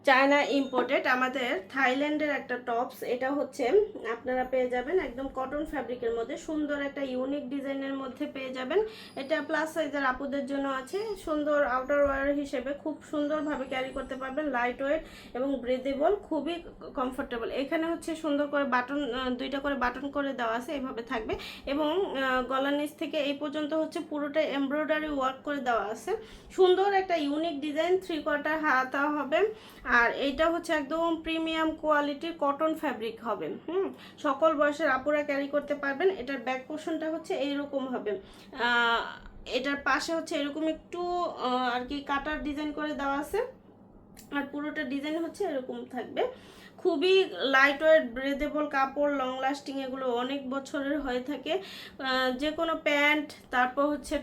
China imported আমাদের থাইল্যান্ডের একটা টপস। এটা হচ্ছে আপনারা পেয়ে যাবেন একদম কটন ফ্যাব্রিকের মধ্যে, সুন্দর একটা ইউনিক ডিজাইনের মধ্যে পেয়ে যাবেন। এটা প্লাস সাইজের আপুদের জন্য আছে, সুন্দর আউটার ওয়্যার হিসেবে খুব সুন্দরভাবে ক্যারি করতে পারবেন, লাইট ওয়েট এবং ব্রেদেবল, খুবই কমফোর্টেবল। এখানে হচ্ছে সুন্দর করে বাটন, দুইটা করে বাটন করে দেওয়া আছে, এইভাবে থাকবে। এবং গলার নিচ থেকে এই পর্যন্ত হচ্ছে পুরোটা এমব্রয়ডারি ওয়ার্ক করে দেওয়া আছে, সুন্দর একটা ইউনিক ডিজাইন। 3/4 হাতা হবে। আর এইটা হচ্ছে একদম প্রিমিয়াম কোয়ালিটির কটন ফ্যাব্রিক হবে। সকল বয়সের আপুরা ক্যারি করতে পারবেন। এটার ব্যাক পোর্শনটা হচ্ছে এইরকম হবে, এটার পাশে হচ্ছে এরকম একটু আর কি কাটার ডিজাইন করে দেওয়া আছে, আর পুরোটা ডিজাইন হচ্ছে এরকম থাকবে। খুবই লাইট ওয়েট ব্রেদেবল কাপড়, লং লাস্টিং, এগুলো অনেক বছরের হয়ে থাকে। যে কোনো প্যান্ট, তারপর হচ্ছে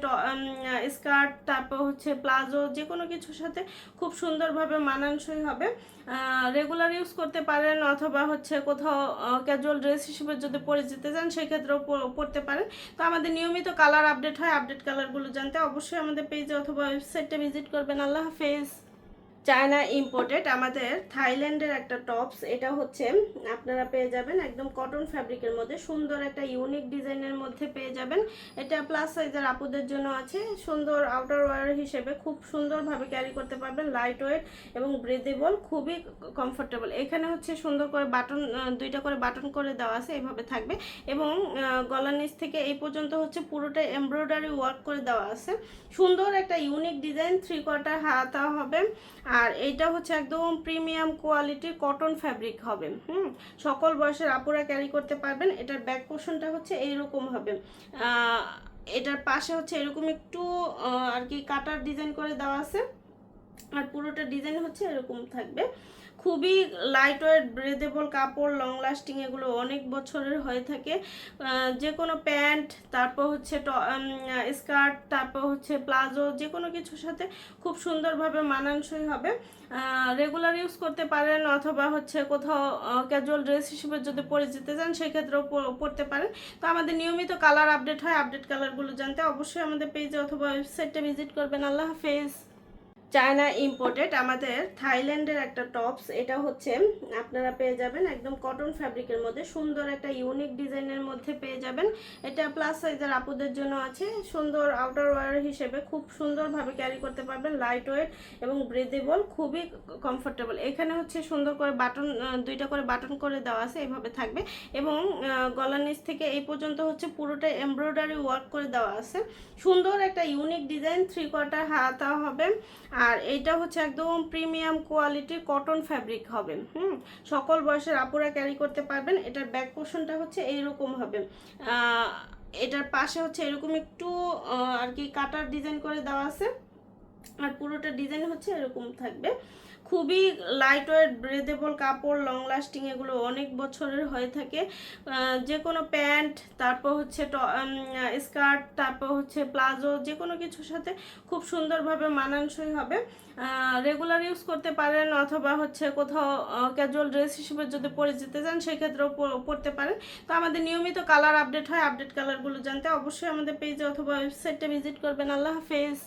স্কার্ট, তারপর হচ্ছে প্লাজো, যে কোনো কিছুর সাথে খুব সুন্দরভাবে মানানসই হবে। রেগুলার ইউজ করতে পারেন, অথবা হচ্ছে কোথাও ক্যাজুয়াল ড্রেস হিসেবে যদি পরে যেতে চান সেক্ষেত্রেও পরতে পারেন। তো আমাদের নিয়মিত কালার আপডেট হয়, আপডেট কালারগুলো জানতে অবশ্যই আমাদের পেজে অথবা ওয়েবসাইটে ভিজিট করবেন। আল্লাহ হাফেজ। চায়না ইম্পোর্টেড আমাদের থাইল্যান্ডের একটা টপস। এটা হচ্ছে আপনারা পেয়ে যাবেন একদম কটন ফ্যাব্রিকের মধ্যে, সুন্দর একটা ইউনিক ডিজাইনের মধ্যে পেয়ে যাবেন। এটা প্লাস সাইজের আপুদের জন্য আছে, সুন্দর আউটার ওয়্যার হিসেবে খুব সুন্দরভাবে ক্যারি করতে পারবেন, লাইট ওয়েট এবং ব্রেদেবল, খুবই কমফোর্টেবল। এখানে হচ্ছে সুন্দর করে বাটন, দুইটা করে বাটন করে দেওয়া আছে, এইভাবে থাকবে। এবং গলার নিচ থেকে এই পর্যন্ত হচ্ছে পুরোটা এমব্রয়ডারি ওয়ার্ক করে দেওয়া আছে, সুন্দর একটা ইউনিক ডিজাইন। 3/4 হাতা হবে। আর এইটা হচ্ছে একদম প্রিমিয়াম কোয়ালিটির কটন ফ্যাব্রিক হবে। সকল বয়সের আপুরা ক্যারি করতে পারবেন। এটার ব্যাক পোর্শনটা হচ্ছে এইরকম হবে, এটার পাশে হচ্ছে এরকম একটু আর কি কাটার ডিজাইন করে দেওয়া আছে, আর পুরোটা ডিজাইন হচ্ছে এরকম থাকবে। খুবই লাইট ওয়েট ব্রেদেবল কাপড়, লং লাস্টিং, এগুলো অনেক বছরের হয়ে থাকে। যে কোনো প্যান্ট, তারপর হচ্ছে স্কার্ট, তারপর হচ্ছে প্লাজো, যে কোনো কিছুর সাথে খুব সুন্দরভাবে মানানসই হবে। রেগুলার ইউজ করতে পারেন, অথবা হচ্ছে কোথাও ক্যাজুয়াল ড্রেস হিসেবে যদি পরে যেতে চান সেক্ষেত্রেও পরতে পারেন। তো আমাদের নিয়মিত কালার আপডেট হয়, আপডেট কালারগুলো জানতে অবশ্যই আমাদের পেজে অথবা ওয়েবসাইটে ভিজিট করবেন। আল্লাহ হাফেজ। চায়না ইম্পোর্টেড আমাদের থাইল্যান্ডের একটা টপস। এটা হচ্ছে আপনারা পেয়ে যাবেন একদম কটন ফ্যাব্রিকের মধ্যে, সুন্দর একটা ইউনিক ডিজাইনের মধ্যে পেয়ে যাবেন। এটা প্লাস সাইজের আপুদের জন্য আছে, সুন্দর আউটার ওয়্যার হিসেবে খুব সুন্দরভাবে ক্যারি করতে পারবেন, লাইট ওয়েট এবং ব্রেদেবল, খুবই কমফোর্টেবল। এখানে হচ্ছে সুন্দর করে বাটন, দুইটা করে বাটন করে দেওয়া আছে, এইভাবে থাকবে। এবং গলার নিচ থেকে এই পর্যন্ত হচ্ছে পুরোটা এমব্রয়ডারি ওয়ার্ক করে দেওয়া আছে, সুন্দর একটা ইউনিক ডিজাইন। 3/4 হাতা হবে। আর এইটা হচ্ছে একদম প্রিমিয়াম কোয়ালিটির কটন ফ্যাব্রিক হবে। সকল বয়সের আপুরা ক্যারি করতে পারবেন। এটার ব্যাক পোর্শনটা হচ্ছে এইরকম হবে, এটার পাশে হচ্ছে এরকম একটু আর কি কাটার ডিজাইন করে দেওয়া আছে, আর পুরোটা ডিজাইন হচ্ছে এরকম থাকবে। খুবই লাইট ওয়েট ব্রেদেবল কাপড়, লং লাস্টিং, এগুলো অনেক বছরের হয়ে থাকে। যে কোনো প্যান্ট, তারপর হচ্ছে স্কার্ট, তারপর হচ্ছে প্লাজো, যে কোনো কিছুর সাথে খুব সুন্দরভাবে মানানসই হবে। রেগুলার ইউজ করতে পারেন, অথবা হচ্ছে কোথাও ক্যাজুয়াল ড্রেস হিসেবে যদি পরে যেতে চান সেক্ষেত্রেও পরতে পারেন। তো আমাদের নিয়মিত কালার আপডেট হয়, আপডেট কালারগুলো জানতে অবশ্যই আমাদের পেজে অথবা ওয়েবসাইটে ভিজিট করবেন। আল্লাহ হাফেজ।